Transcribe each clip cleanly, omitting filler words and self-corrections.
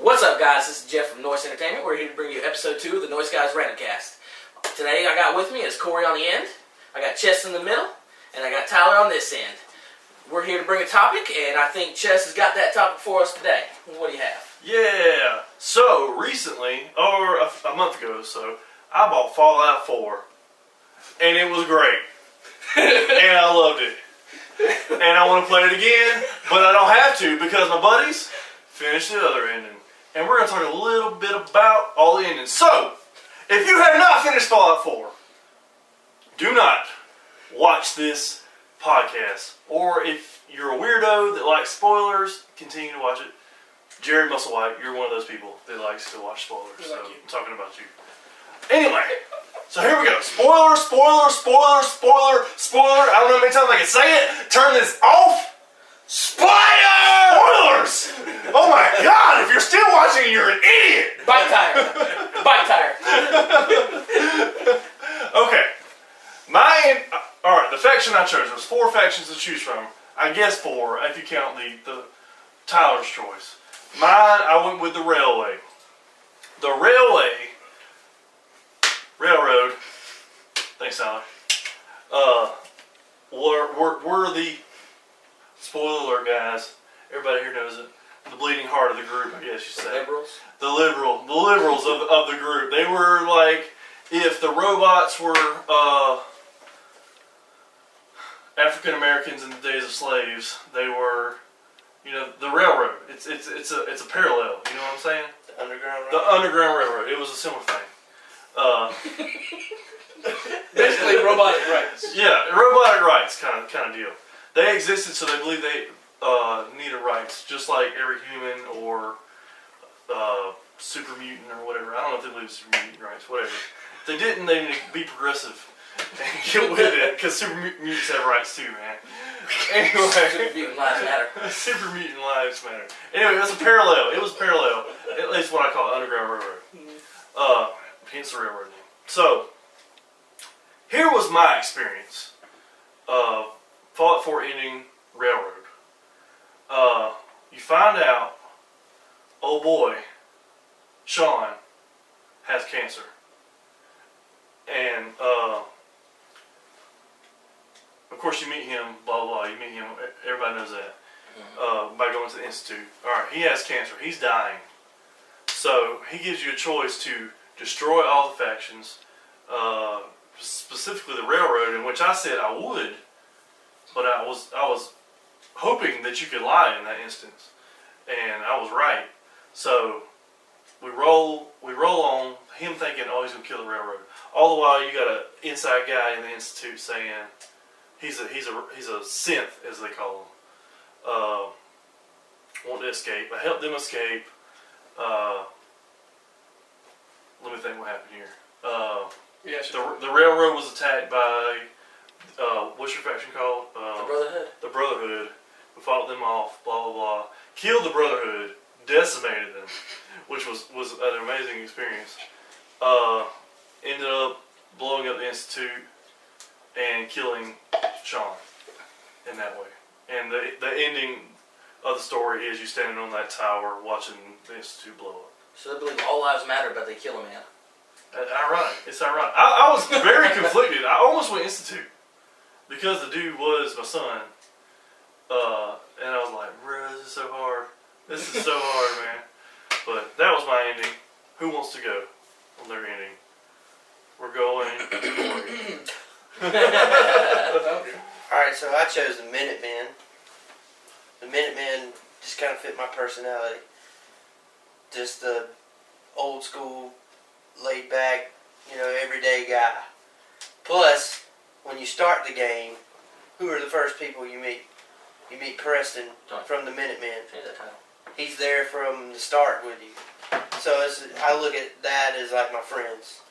What's up, guys? This is Jeff from Noice Entertainment. We're here to bring you episode 2 of the Noice Guys Randomcast. Today I got with me is Corey on the end, I got Chess in the middle, and I got Tyler on this end. We're here to bring a topic, and I think Chess has got that topic for us today. What do you have? Yeah, so recently, or a month ago or so, I bought Fallout 4, and it was great, and I loved it, and I want to play it again, but I don't have to because my buddies finished the other ending, and we're going to talk a little bit about all the endings. So, if you have not finished Fallout 4, do not watch this podcast, or if you're a weirdo that likes spoilers, continue to watch it. Jared Musselwhite, you're one of those people that likes to watch spoilers, so I'm talking about you. Anyway, so here we go. Spoiler, spoiler, spoiler, spoiler, spoiler. I don't know how many times I can say it. Turn this off. Spoilers! Oh my God, if you're still watching, you're an idiot. Bite tire. Bite tire. Okay. Alright, the faction I chose. There's 4 factions to choose from. I guess 4, if you count the Tyler's choice. Mine, I went with the railway. The railroad, thanks Tyler, were the, spoiler alert guys, everybody here knows it, the bleeding heart of the group, I guess you say. Liberals? The liberals of the group. They were like, if the robots were African Americans in the days of slaves, they were, you know, the railroad. It's a parallel. You know what I'm saying? The Underground Railroad. The Underground Railroad. It was a similar thing. Basically, robotic rights. Yeah, robotic rights kind of deal. They existed, so they believe they needed rights, just like every human or super mutant or whatever. I don't know if they believe in super mutant rights. Whatever. If they didn't, they need to be progressive and get with it, because super mutants have rights too, man. Anyway, Super mutant lives matter. Super mutant lives matter. Anyway, it was parallel. At least what I call it, Underground Railroad. Hence the railroad name. So, here was my experience of Fallout 4 ending railroad. You find out, oh boy, Sean has cancer. And, of course, you meet him, blah, blah, blah. You meet him, everybody knows that, by going to the Institute. Alright, he has cancer. He's dying. So, he gives you a choice to destroy all the factions, specifically the railroad, in which I said I would, but I was hoping that you could lie in that instance. And I was right. So, we roll on, him thinking, oh, he's going to kill the railroad. All the while, you got an inside guy in the Institute saying, he's a synth, as they call him. Want to escape. I helped them escape. Let me think what happened here. The railroad was attacked by, what's your faction called? The Brotherhood. The Brotherhood. We fought them off, blah, blah, blah. Killed the Brotherhood, decimated them, which was an amazing experience. Ended up blowing up the Institute and killing Sean in that way. And the ending of the story is you standing on that tower watching the Institute blow up. So they believe all lives matter, but they kill a man. Ironic. It's ironic. I was very conflicted. I almost went Institute because the dude was my son. And I was like, bro, this is so hard. This is so hard, man. But that was my ending. Who wants to go on their ending? We're going. Alright, so I chose the Minutemen. The Minutemen just kind of fit my personality. Just the old school, laid back, everyday guy. Plus, when you start the game, who are the first people you meet? You meet Preston from the Minutemen. He's there from the start with you. So I look at that as like my friends,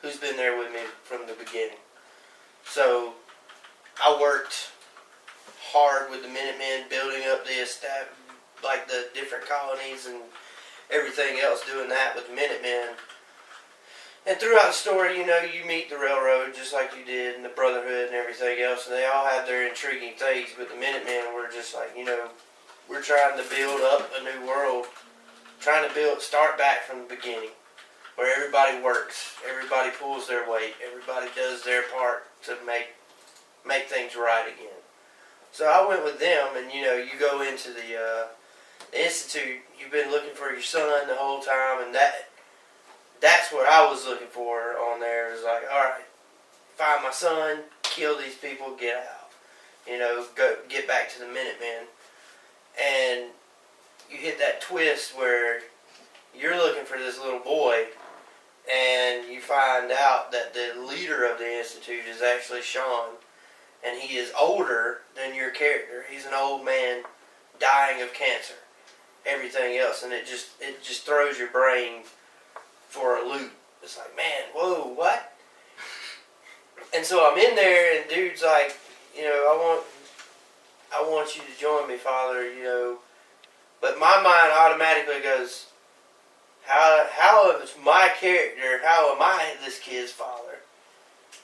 who's been there with me from the beginning. So I worked hard with the Minutemen, building up the different colonies and everything else, doing that with the Minutemen. And throughout the story, you meet the railroad just like you did, and the Brotherhood and everything else, and they all have their intriguing things, but the Minutemen were just like, we're trying to build up a new world trying to start back from the beginning, where everybody works, everybody pulls their weight, everybody does their part to make things right again. So I went with them, and you go into the institute. You've been looking for your son the whole time, and that's what I was looking for on there. It was like, all right, find my son, kill these people, get out. Go get back to the Minutemen. And you hit that twist where you're looking for this little boy, and you find out that the leader of the institute is actually Sean, and he is older than your character. He's an old man dying of cancer, everything else, and it just throws your brain for a loop. It's like, man, whoa, what? And so I'm in there, and dude's like, I want you to join me, Father, But my mind automatically goes, how is my character, how am I this kid's father?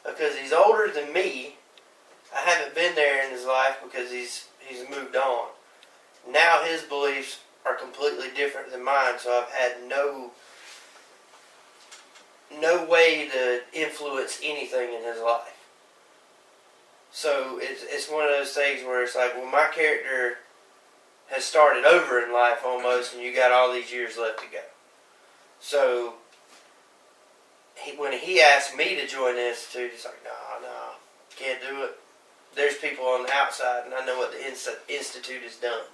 Because he's older than me. I haven't been there in his life because he's moved on. Now his beliefs are completely different than mine, so I've had no way to influence anything in his life. So it's one of those things where it's like, well, my character has started over in life almost, and you got all these years left to go. So when he asked me to join the institute, he's like, no, can't do it. There's people on the outside, and I know what the institute has done.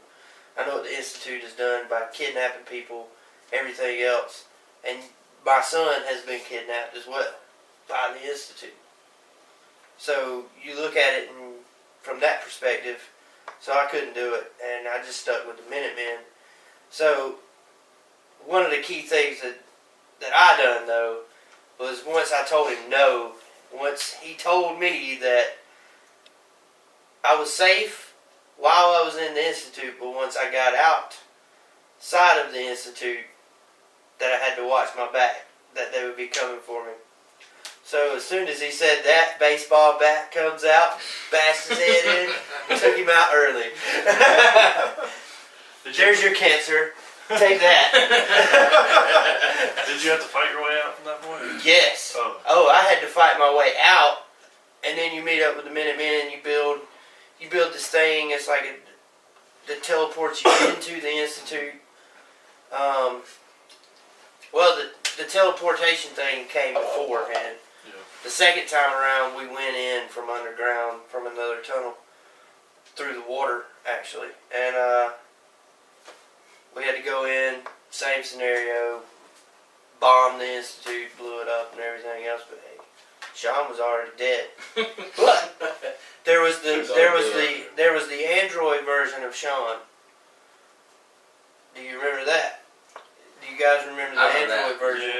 I know what the institute has done by kidnapping people, everything else. And my son has been kidnapped as well by the institute. So you look at it from that perspective, so I couldn't do it, and I just stuck with the Minutemen. So one of the key things that I done, though, was once I told him no, once he told me that I was safe while I was in the institute, but once I got outside of the institute, that I had to watch my back, that they would be coming for me. So as soon as he said that, baseball bat comes out, bashed his head in, took him out early. There's your cancer. Take that. Did you have to fight your way out from that point? Yes. Oh, I had to fight my way out, and then you meet up with the Minutemen, and you build this thing. It's like that teleports you into the institute. Well, the teleportation thing came beforehand. Yeah. The second time around, we went in from underground, from another tunnel, through the water, actually. And we had to go in, same scenario, bomb the institute, blew it up and everything else, but hey, Sean was already dead. But there was the Android version of Sean. Do you remember that? Do you guys remember the Android version?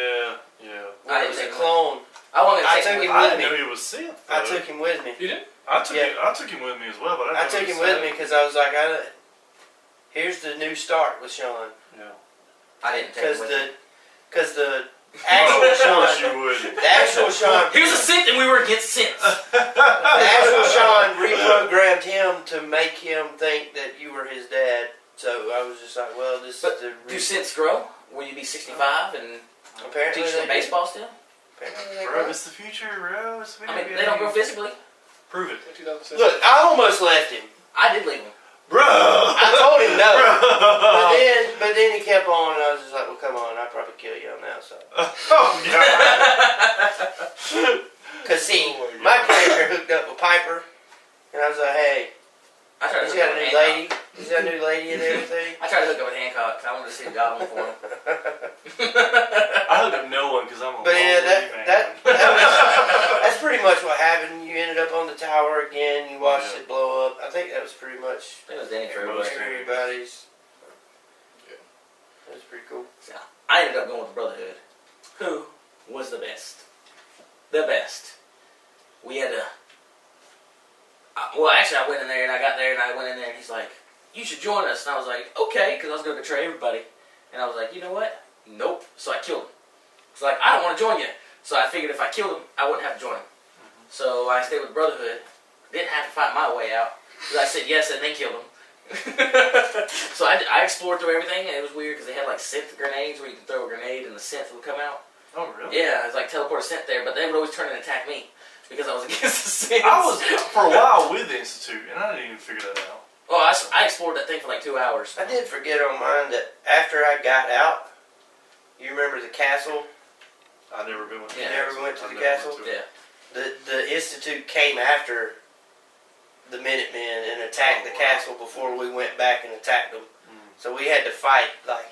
Yeah. Well, it was a clone. I took him with me. I didn't know he was synth. I took him with me. You did? I took him with me as well, but I took him with me because I was like, here's the new start with Sean. Yeah. I didn't take him with me. Because the actual Sean, the actual Sean, he was a synth and we were against synths. The actual Sean reprogrammed him to make him think that you were his dad. So I was just like, well, this is the... Do synths grow? Will you be 65 and apparently teach them baseball still? Bro, it's the future, bro. It's the I mean, they don't grow physically. Prove it. Look, I almost left him. I did leave him. Bro! I told him no. But then he kept on, and I was just like, well, come on, I'd probably kill you on the outside. Oh, God. Because, see, my character hooked up with Piper, and I was like, hey, he's got a new lady. He's got a new lady and everything. I tried to hook up with Hancock because I wanted to see the goblin for him. I hooked up no one because I'm a But yeah, that's pretty much what happened. You ended up on the tower again. You watched it blow up. I think that was pretty much I think it was Danny for everybody's. Yeah. That was pretty cool. So, I ended up going with the Brotherhood. Who was the best? The best. We had to... well, actually, I went in there and I got there and I went in there and he's like, you should join us. And I was like, okay, because I was going to betray everybody. And I was like, you know what? Nope. So I killed him. It's like, I don't want to join you. So I figured if I killed him, I wouldn't have to join him. So I stayed with Brotherhood. Didn't have to fight my way out. Because I said yes and then killed him. So I explored through everything, and it was weird because they had like synth grenades where you could throw a grenade and the synth would come out. Oh, really? Yeah, it was like teleport a synth there, but they would always turn and attack me because I was against the synths. I was for a while with the Institute, and I didn't even figure that out. Well, I explored that thing for like 2 hours. I did forget on mine that after I got out, you remember the castle? I've never been with You never went to the castle? Yeah. The Institute came after the Minutemen and attacked the castle before we went back and attacked them. So we had to fight, like,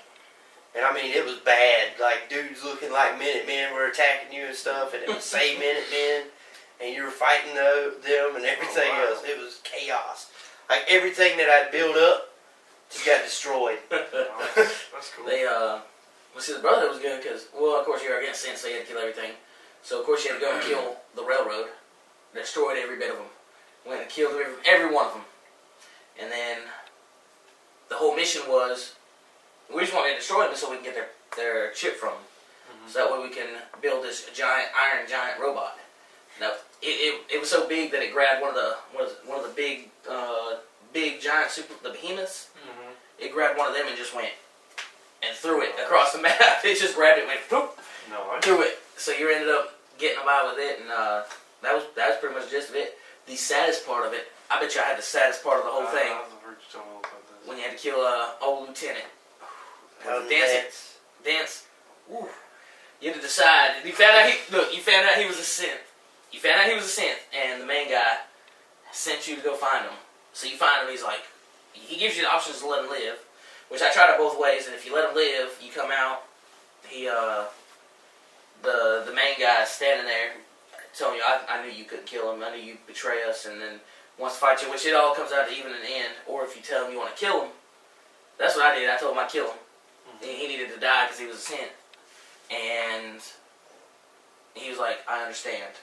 and I mean, it was bad. Like, dudes looking like Minutemen were attacking you and stuff, and it was say Minutemen, and you were fighting them and everything else. It was chaos. Like, everything that I'd built up just got destroyed. That's cool. They, well, see, the Brotherhood was good because, well, of course, you were against synths, so you had to kill everything. So, of course, you had to go and kill the railroad. Destroyed every bit of them. Went and killed every one of them. And then the whole mission was, we just want to destroy them so we can get their chip from them. So that way we can build this iron giant robot. Now, it was so big that it grabbed one of the big giant the behemoths. It grabbed one of them and just went and threw it across the map. It just grabbed it and went poof, threw it. So you ended up getting by with it, and that was pretty much the gist of it. The saddest part of it, I bet you I had the saddest part of the whole thing. When you had to kill old lieutenant. Dance. Ooh. You had to decide. You found out he was a synth. You found out he was a synth, and the main guy sent you to go find him. So you find him. He's like, he gives you the options to let him live, which I tried it both ways. And if you let him live, you come out. The main guy is standing there, telling you, I knew you couldn't kill him. I knew you'd betray us, and then wants to fight you. Which it all comes out to even in the end. Or if you tell him you want to kill him, that's what I did. I told him I'd kill him. He needed to die because he was a synth. And he was like, I understand.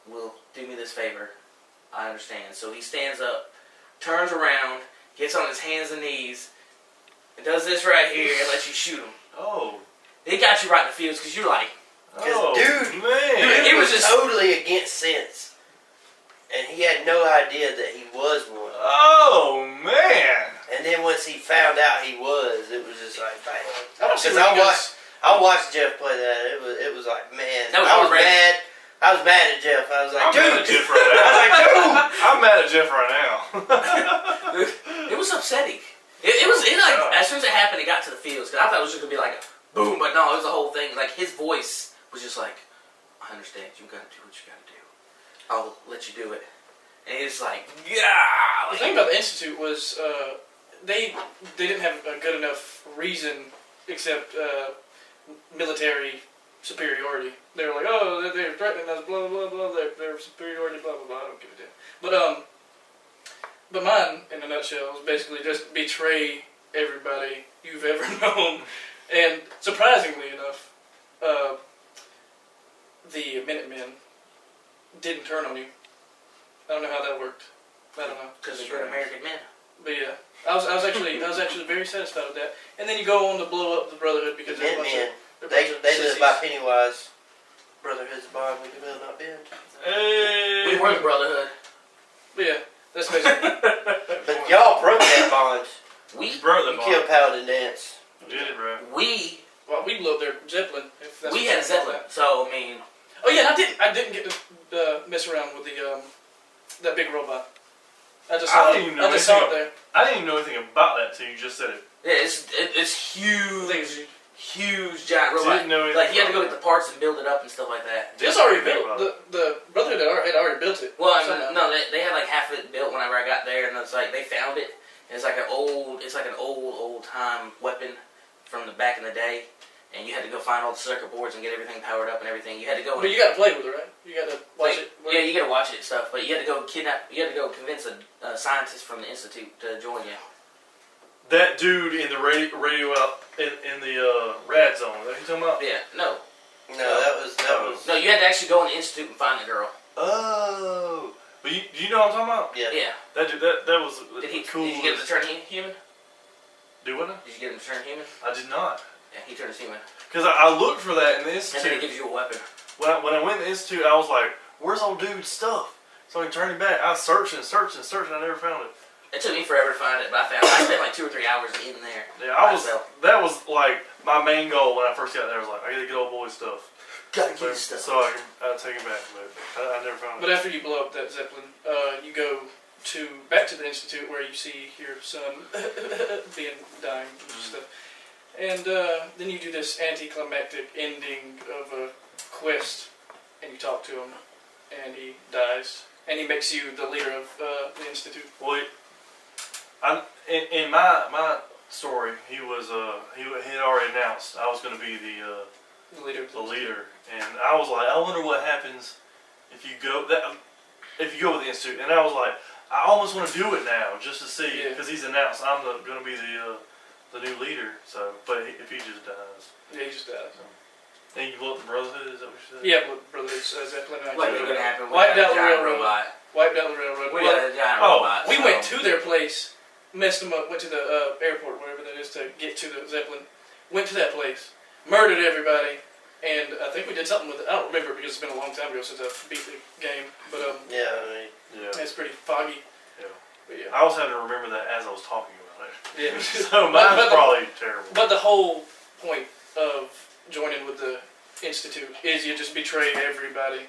Will do me this favor. I understand. So he stands up, turns around, gets on his hands and knees, and does this right here and lets you shoot him. Oh. It got you right in the feels because you're like, dude, man. It was just totally against synths. And he had no idea that he was one. Oh, man. And then once he found out he was, it was just like, bam. Because I watched Jeff play that. It was like, man. That was I was great. mad. I was mad at Jeff. I was like, I'm mad at Jeff right now. I was like, dude. I'm mad at Jeff right now. it was upsetting. It was like, as soon as it happened, it got to the feels. Because I thought it was just going to be like a boom, but no, it was the whole thing. Like, his voice was just like, I understand. You got to do what you got to do. I'll let you do it. And it's like, yeah. The thing about the Institute was they didn't have a good enough reason except military superiority. They were like, oh, they're threatening us, blah, blah, blah, their superiority, blah, blah, blah, I don't give a damn. But mine, in a nutshell, was basically just betray everybody you've ever known. And surprisingly enough, the Minutemen didn't turn on you. I don't know how that worked. I don't know. Because they're good American men. But yeah, I was actually very satisfied with that. And then you go on to blow up the Brotherhood because they're a bunch of They sissies. live by Pennywise. Brotherhood's a bond we can build, not bend. Hey. We were the Brotherhood. But yeah, that's basically. But y'all broke that bond. We broke the You bond. killed Paladin Dance. We did, bro. Well, we blew up their Zeppelin. If that's we what had a Zeppelin, so I mean. Oh yeah, and I didn't get to mess around with the that big robot. I just saw it there. I didn't even know anything about that till you just said it. Yeah, it's huge. I think it's Huge giant robot. Didn't know anything like you had to go about get the parts and build it up and stuff like that. It's already built. The Brotherhood had already built it. Well, I mean, no, they had like half of it built whenever I got there, and it's like they found it. And it's like an old time weapon from the back in the day, and you had to go find all the circuit boards and get everything powered up and everything. You had to go. But you got to play with it, right? You got to watch it. Yeah, you got to watch it and stuff. But you had to go You had to go convince a scientist from the institute to join you. That dude in the radio out in the rad zone. Is that what you talking about? Yeah. No. No, that was. No, you had to actually go in the institute and find the girl. Oh. But you know what I'm talking about? Yeah. Yeah. That dude, that was cool. Did you get him to turn human? Do what now? Did you get him to turn human? I did not. Yeah, he turns human. Because I looked for that in the institute. And then it gives you a weapon. When I went to the institute, I was like, "Where's old dude's stuff?" So I can turn him back. I was searching. I never found it. It's It took me forever to find it, but I spent like 2 or 3 hours in there. Yeah, myself. that was like my main goal when I first got there. I was like, I gotta get old boy stuff. Gotta get stuff. So I can take him back. But I never found it. But after you blow up that Zeppelin, you go back to the Institute where you see your son dying and stuff. And then you do this anticlimactic ending of a quest, and you talk to him, and he dies. And he makes you the leader of the Institute. Well, in my story, he had already announced I was going to be The leader. and I was like, I wonder what happens if you go with the Institute. And I was like, I almost want to do it now just to see, because he's announced I'm going to be the new leader. So, but if he just dies, Yeah, he just dies. So. And you blew up the Brotherhood. Is that what you said? Yeah, but Brotherhood Zeppelin. What's going to happen? Wiped out the giant railroad. robot. Wiped out the railroad. We got a giant robot. We went to their place, messed them up, went to the airport, whatever that is, to get to the Zeppelin. Went to that place, murdered everybody, and I think we did something with it. I don't remember because it's been a long time ago since I beat the game. But Yeah. it's pretty foggy. Yeah. But yeah. I was having to remember that as I was talking about it. Yeah. So mine's probably terrible. But the whole point of joining with the Institute is you just betray everybody.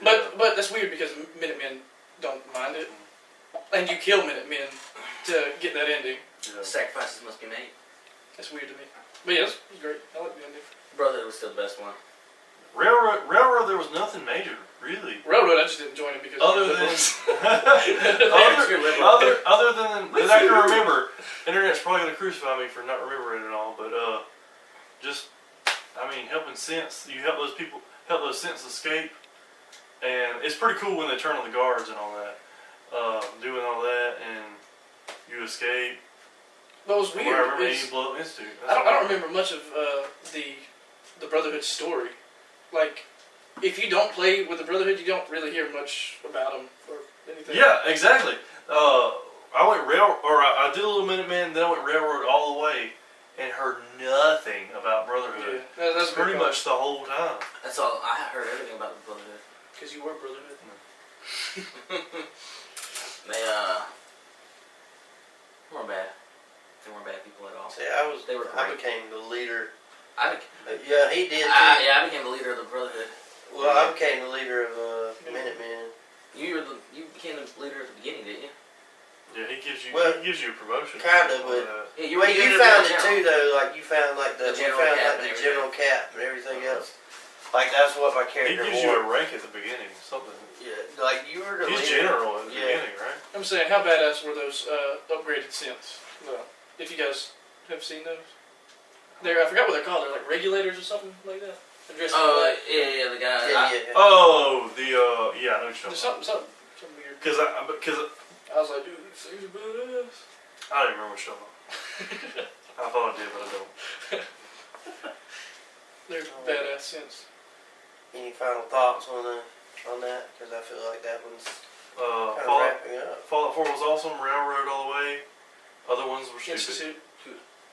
But that's weird because Minutemen don't mind it, and you kill Minutemen to get that ending. Yeah. Sacrifices must be made. That's weird to me. But yeah, it's great. I like the ending. Brotherhood was still the best one. Railroad, there was nothing major, really. Railroad, I just didn't join it because Other than that I can remember. Internet's probably gonna crucify me for not remembering it all, but helping sense. You help those people, help those sense escape, and it's pretty cool when they turn on the guards and all that. Doing all that and you escape. But it was weird. I remember you blow up Institute. I don't remember much of the Brotherhood story. Like, if you don't play with the Brotherhood, you don't really hear much about them or anything. Yeah, exactly. I did a little Minutemen, then I went Railroad all the way, and heard nothing about Brotherhood. Yeah, that's pretty much the whole time. That's all. I heard everything about the Brotherhood. Because you were Brotherhood. They weren't bad. They weren't bad people at all. See, They were I great. became the leader. I He did too. I became the leader of the Brotherhood. Well, I became the leader of Minutemen. You became the leader at the beginning, didn't you? Yeah, he gives you a promotion. Kind of, but Yeah, you ended found up it down. too, though. Like you found The the general cap and everything. general cap and everything else. Like that's what my He character gives you a wore. rank at the beginning, something. Yeah, like you were the He's leader. general at the Yeah. beginning, right? I'm saying, how badass were those upgraded synths? If you guys have seen those. I forgot what they're called. They're like regulators or something like that. Oh, yeah, the guy. Yeah. Oh, I know what you're There's talking about. something weird. Because I was like, dude, these things are badass. I don't even remember what you're talking about. I thought I did, but I don't. They're badass synths. Any final thoughts on that? Because I feel like that one's kind of Fallout wrapping up. 4 was awesome. Railroad all the way. Other ones were stupid. Institute.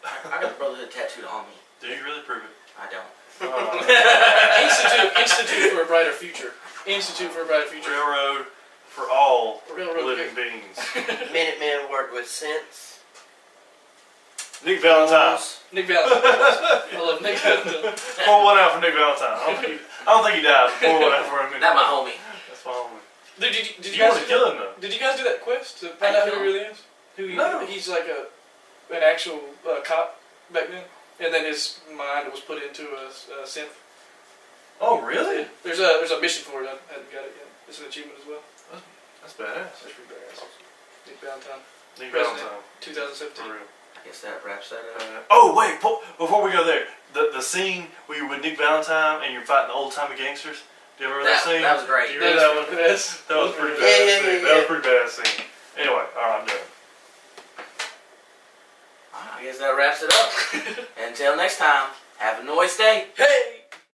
I got the Brotherhood tattooed on me. Do you really prove it? I don't. Institute for a brighter future. Institute for a brighter future. Railroad for all Railroad living beings. Minutemen worked with sense. Nick Valentine. Nick Valentine. I love Nick Valentine. Pour one out for Nick Valentine. I don't think he died. Pour one out for him. Not my homie. That's my homie. Did you You guys want to kill him though? Did you guys do that quest to find out who he really is? No. He's like an actual cop back then, and then his mind was put into a synth. Oh, really? There's a mission for it. I hadn't got it yet. It's an achievement as well. That's badass. That's pretty badass. Nick Valentine, Nick President. Valentine. 2017. For real. I guess that wraps that up. Oh wait! Before we go there, the scene where you're with Nick Valentine and you're fighting the old timey gangsters. Do you remember that scene? That was great. Do you remember that one? That was pretty badass scene. That was pretty badass scene. Anyway, all right, I'm done. I guess that wraps it up. Until next time, have a nice day. Hey!